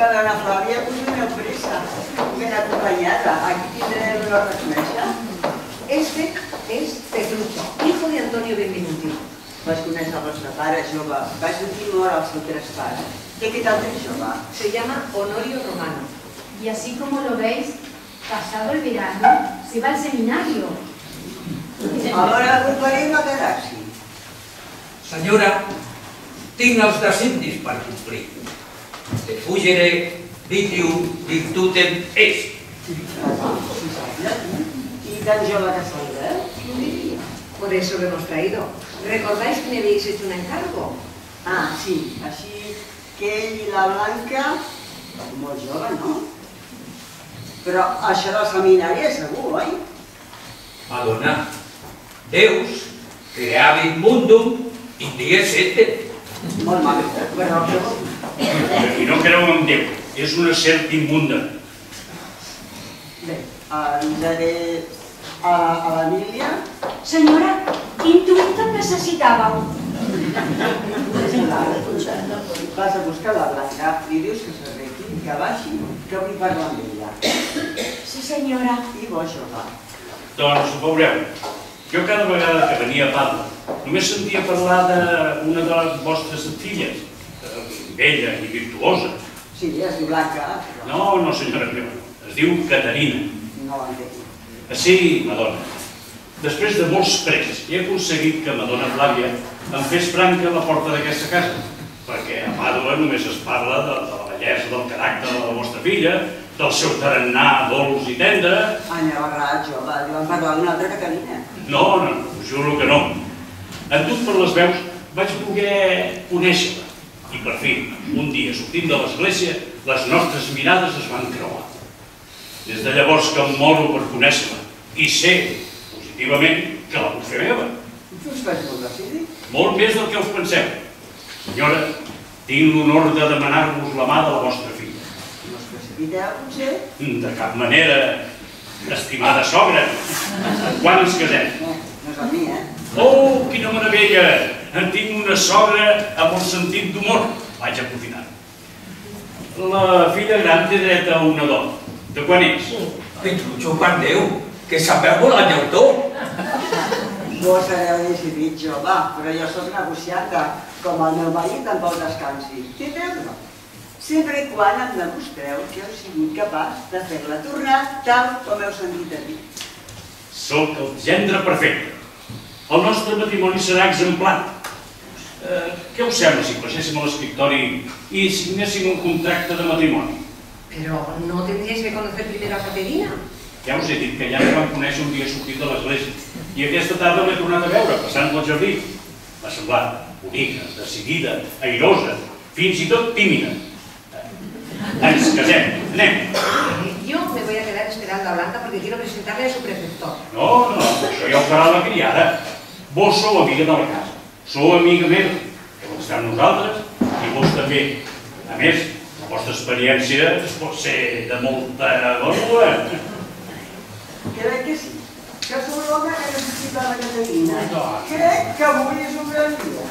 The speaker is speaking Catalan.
que dona Flàvia, us doneu pressa. Ben acompanyada. Aquí tindré l'honor de conèixer. Este es Petrucho, hijo de Antonio Benvenuti. Vaig conèixer el vostre pare, jove. Vaig sentir molt al seu traspàs. ¿Qué tal ten jove? Se llama Honorio Romano. Y así como lo veis, pasado el verano, se va al seminario. Ahora algun perill no quedar-s'hi. Senyora, tinc els desitjos per complir. Effugere vitium virtutem est. I tan jove que sou, Por eso lo hemos traído. ¿Recordáis que me habéis hecho un encargo? Ah, sí. Així que ell i la Blanca, molt jove, no? Però això del seminari és segur, oi? Madonna, Deus creavit mundum in dies ete. Molt maco, però... I no creu en Déu, és una serp immunda. Bé, avisaré a l'Emília. Señora, intuito necesitábamos. Vas a buscar la Blanca i dius que s'arregli, que baixi, que vull parlar amb ella. Sí, señora. I vos, jove. Doncs veureu, jo cada vegada que venia a Parla només sentia parlar d'una de les vostres filles, bella i virtuosa. Sí, es diu Blanca. No, senyora meva, es diu Caterina. No l'entenc. Sí, Madonna. Després de molts precs, he aconseguit que Madonna Flàvia em fes franca a la porta d'aquesta casa, perquè a Pàdua només es parla de la bellesa del caràcter de la vostra filla, del seu tarannà dolç i tendre... Aneu errat, jove, diuen parlar d'una altra Caterina. No, us juro que no. En tot per les veus vaig voler conèixer-la. I per fi, un dia, sortint de l'església, les nostres mirades es van creuar. Des de llavors que em moro per conèixer-la i sé, positivament, que la puc fer meva. Tu us fas molt decidi? Molt més del que us penseu. Senyora, tinc l'honor de demanar-vos la mà de la vostra filla. No us precipiteu, potser? De cap manera, estimada sogra. Quan ens casem? No és a mi, Oh, quina meravella! En tinc una sogra amb un sentit d'humor. Vaig aprofitar. La filla gran té dret a una dona. De quan és? Petrucho, per Déu, que sabeu molt el llautó. Vos sereu decidit, jove, però jo sóc negocianta, com el meu marit en Pau descansi. Tindreu-la. Sempre i quan em demostreu que heu sigut capaç de fer-la tornar tal com heu sentit a dir. Sóc el gendre perfecte. El nostre matrimoni serà exemplar. Què us sembla si passéssim a l'escriptori i signéssim un contracte de matrimoni? Pero ¿no tendríais que conocer primero a Caterina? Ja us he dit que ja ens vam conèixer un dia sortit de l'església i aquesta tarda l'he tornat a veure, passant pel jardí. M'ha semblat bonica, decidida, airosa, fins i tot tímida. Ens casem, anem. Yo me voy a quedar esperando a Blanca porque quiero presentarle a su preceptor. No, això ja ho farà la criada. Vos sou amiga de la casa, sou amiga meva, que vol estar amb nosaltres, i vos també. A més, la vostra experiència pot ser de molta vàlua. Crec que sí, que sou l'home que necessita la Caterina. Crec que avui és un gran dia.